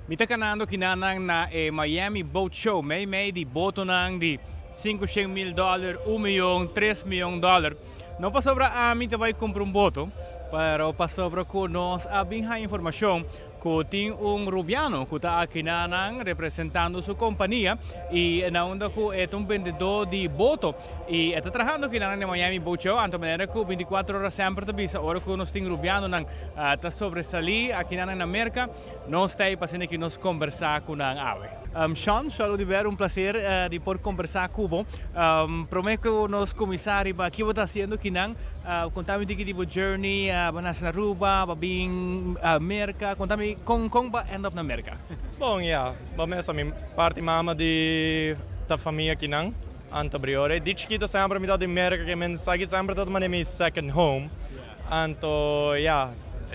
Mita kanando kinanang na Miami Boat Show. May di boto nang di $500,000, $1 milhão, $3 milhões. Não para sobra a mim vai comprar um boto, pero para sobra ko nós abing ha informação ko ting Rubiano ko ta kinanang representando sua companhia e na onda ko um vendedor de boto e está trabajando kinanang na Miami Boat Show anto maneira ko 24 horas sempre ta bisa ora ko nós ting Rubiano nang ta sobresali a kinanang na Merca nós tai pasine que nós conversar com nang awe. Shawn Oduber, prazer de por conversar com você. Prometo nós começar a que você está fazendo kinang contame de que tipo journey banas na Ruba, babing Merca, contame kung ba end up na Merca. Bom, yeah, bamesa mi parte mama da família kinang anta briore. Dici kita sempre mi da di Merca che men sagi sempre dat man mi second home. Anto yeah,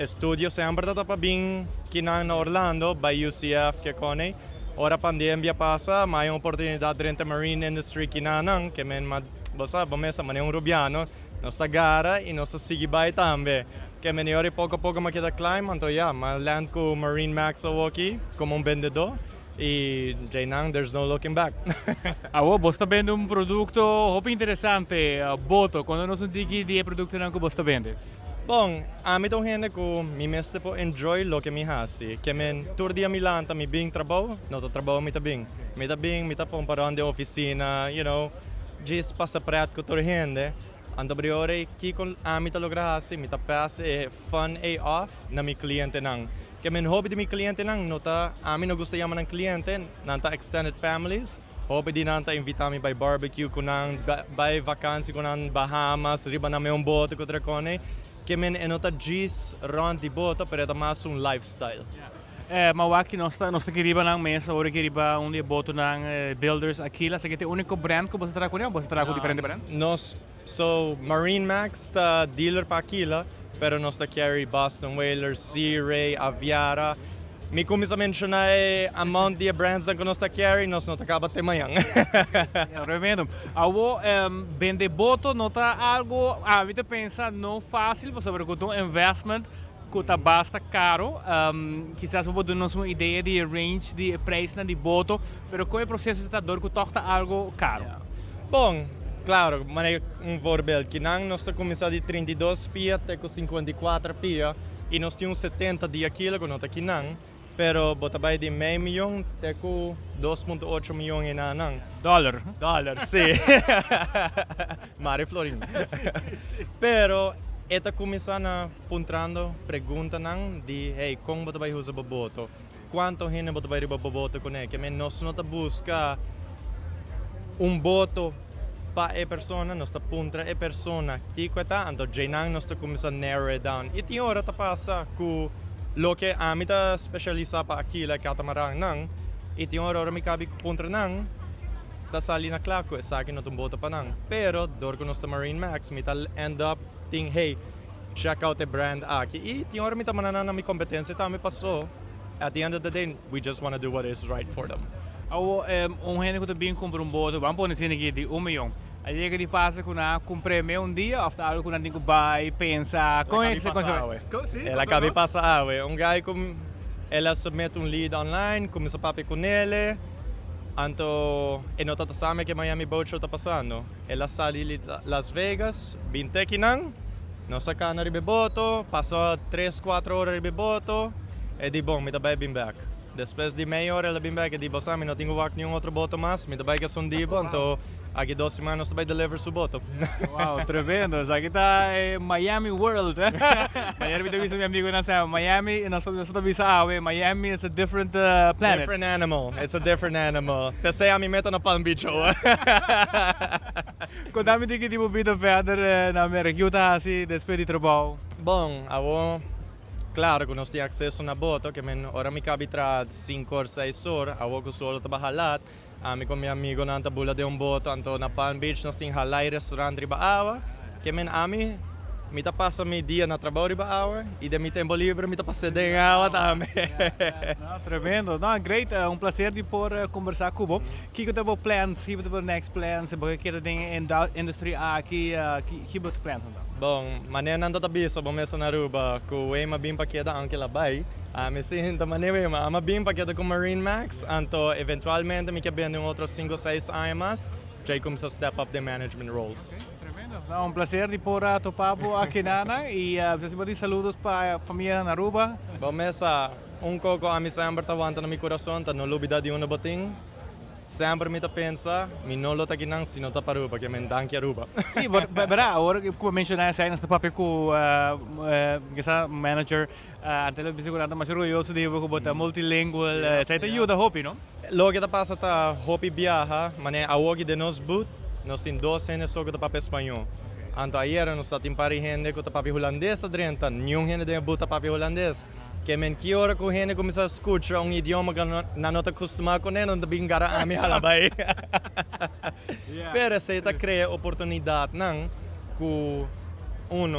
studio sempre dat pa bing kinang na Orlando by UCF che kone. Ora pandemia passa, ma è un'opportunità durante marine industry kinanang che men basta bamesa man Rubiano. Nostra gara e nostra sigibay tambe. Che me ne ori poco a poco ma chieda climb, anto yeah, ma land ko Marine Max Milwaukee como un vendedor e Jainang, there's no looking back. Você está vendo produto muito interessante, boto, quando nós digi de produto não que você está vendo. Bom, a mim tão gente que me meste po enjoy lo que me hasi. Que men tour dia Milanta mi bing trabalho, no to trabalho mi ta bing. Mi ta bing, mi ta pomparão de oficina, you know, gis passa prato com tour gente. Ando priore, ki kon amita lograsi, mita pass fun off na mi cliente nang. Kaya min hobby di mi cliente nang, nota amin no gusto yaman ng cliente, nanta extended families, hobby di nanta invitami by barbecue kunang, by vacancy kunang Bahamas, riba na may un boto ko trakone. Kaya min enota gis ron di boto, pero ito mas un lifestyle. Maar aqui nós queríamos na mesa, hoje queríamos boto ng builders aqui, lá, que é o único brand que você traga com ele, você traga com diferente brand? So Marine Max ta dealer pa aquila, pero nós ta carry Boston Whaler, Sea Ray, Aviara. Mi começa a mencionar amount de brands que nós ta carry, nós não ta acaba temayang. Tremendo. Awo vender boto não tá algo, a gente pensa não fácil, sobre que um investment que tá basta caro. Quizás vou dar uma ideia de range de preço de boto, pero qual é o processo está dor que toca algo caro. Bom, claro, mas é voorbeeld. Que nós está começando de 32 pia até com 54 pia e nós temos 70 de aquilo que nós está aqui não, pero bota vai de meio milhão até com 2.8 milhões em anang. Dólar, sim. Mari Florin. Pero eta começando a puntrando pergunta nang de hey, como bota vai usar boboto? Quanto gente bota vai riba boboto com ele? Que nós não tá busca boto pa persona, nós tá puntra persona. Que tá ando Jainang nós tá começando a narrow it down. E tem hora tá passa com lo que a mim tá especializa pa aquilo que atamarang nang. E tem hora me cabe puntra nang. Tá sali na claco, sa akin no boto pa nang. Pero dor ko nós tá Marine Max, me tá end up ting hey, check out the brand aqui. E tem hora me tá manana na mi competência tá me passou. At the end of the day, we just want to do what is right for them. Gente que também compra boto, vamos pôr nesse aqui de milhão. Aí que passa com a comprei um dia, ou algo que não tem que vai pensar, como é que você consegue? Ela acaba de passar, guy como ela submete lead online, começa a papo com ele, anto e nota tá sabe que Miami Boat Show tá passando. Ela sai de Las Vegas, binte que não, nossa cana ribe boto, passou 3-4 horas ribe boto, e di bom, me tá bem back. Depois de meia hora ela vem back e di bossa, não tenho vac nenhum outro boto mais, me tá bem que são dibo, então aqui 2 semanas vai deliver su boto. Wow, tremendo. Aqui está Miami World. Ayer vi visto mi amigo nasa Miami, nós estamos Miami is a different planet. Different animal. It's a different animal. Pensei a mim meta na Palm Beach. Contame de que tipo vida verder na América, tá assim, depois de trabalho. Bom, claro que nós temos acesso na boto, que ora me cabe tra 5 ou 6 horas, que solo trabalhar. Ami com meu amigo na tabula de boto, anto na Palm Beach nós temos halai restaurante riba awa, que ami me tá passa meu dia na trabalho riba awa e de meu tempo livre me tá passa de awa também. Tremendo, great, prazer de por conversar com você. Que que temos plans, que temos next plans, porque que tem industria aqui, que plans então. Bom, maneira nanda tabi sa bomesa na Ruba, ku way mabimpa kieda ang kilabay. Me sinto maneiro, ama bem para com Marine Max, então eventualmente me quer vender outros 5 ou 6 anos mais, já começar a step up the management roles. Tremendo. Um prazer de pôr a Topabo aqui na e vocês podem saludos para a família na Aruba. Bom, mesa, coco a mim sempre tá aguanta no meu coração, tá no lubida de uma botim. Sempre me pensa, mi non lo takinang sino ta paruba, que me danke Aruba. Sì, però ora come menzionai sai nesta papel ku gesa manager antelo bisicurado mas orgulhoso de eu botar multilingual, sai te ajuda hopi, no? Lo que ta passa ta hopi viaja, mané a wogi de nos boot, nos tin 2 anos só que ta papel espanhol. Anto ayer nos ta tin pari gente ko ta papel holandês adrenta, nenhum gente de boot ta papel holandês. Que men que hora que a gente começa a escutar idioma que não está acostumado com ele, não tem cara a mim alabai. Pero se está cria oportunidade não que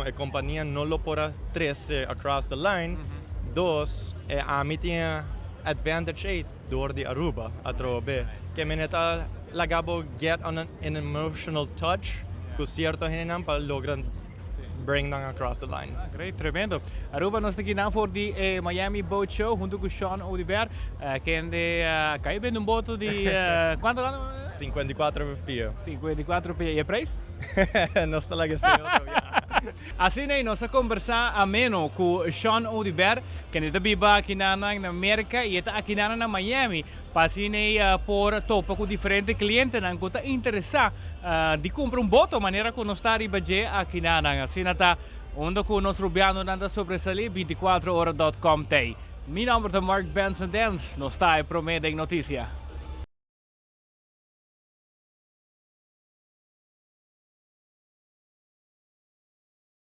a companhia não lo pode trazer across the line, dos a mim tinha advantage door de Aruba a trobe. Que men está lagabo get on an emotional touch, que certo gente não para lograr bring them across the line. Great, tremendo. Aruba nós aqui na for de Miami Boat Show junto com Shawn Oduber, que ande caiu bem um boto de quanto lá? 54 pia. 54 pia. E a preço? Não está lá que se outro. Assim aí nós conversar ameno com Shawn Oduber, que é da biba aqui na Merca e está aqui na Miami, para assim por topa com diferentes clientes não que está interessado de comprar boto, maneira que nós está budget aqui na assim está onde com nós Rubiano anda sobressalir 24horas.com tem. Meu nome é Mark Benson Dejnz, nós está aí Promedem Notícia.